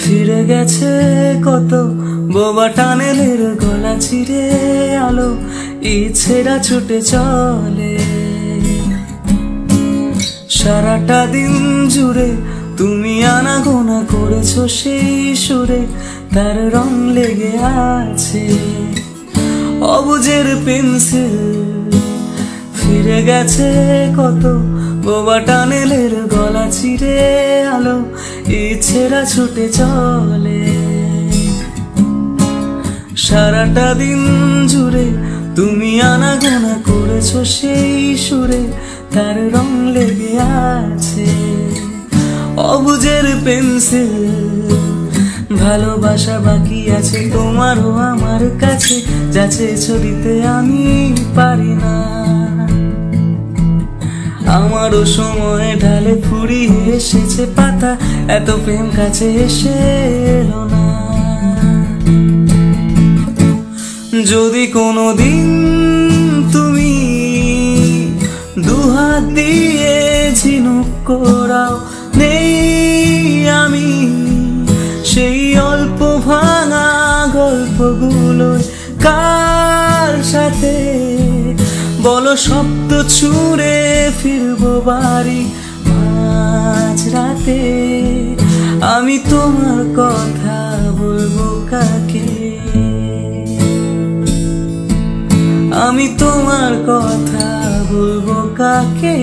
ফিরে গেছে কত বোবা টানেলের গলা ছিঁড়ে আলো ইচ্ছেরা ছুটে চলে। সারাটা দিন জুড়ে তুমি আনাগোনা করেছো সেই সুরে, তার রং লেগে আছে অবুঝের পেন্সিল। ফিরে গেছে কত বোবা টানেলের গলা ছিঁড়ে আলো ইচ্ছেরা ছুটে চলে। সারাটা দিন জুড়ে তুমি আনাগোনা করেছো সেই সুরে, তার রং লেগে আছে অবুঝের পেন্সিল। ভালোবাসা বাকি আছে তোমারও আমার কাছে, যা চেয়েছো দিতে আমি পারি না। আমারও সময় ঢালে ফুরিয়ে এসেছে পাতা, এত প্রেম কাছে এসে এলো না। যদি কোনোদিন তুমি দুহাত দিয়ে ঝিনুক করাও, নেই আমি সেই অল্প ভাঙা গল্পগুলো কার সাথে বলো শব্দ ছুঁড়ে ফিরবো বাড়ি মাঝ রাতে। আমি তোমার কথা বলবো কাকে, আমি তোমার কথা বলবো কাকে।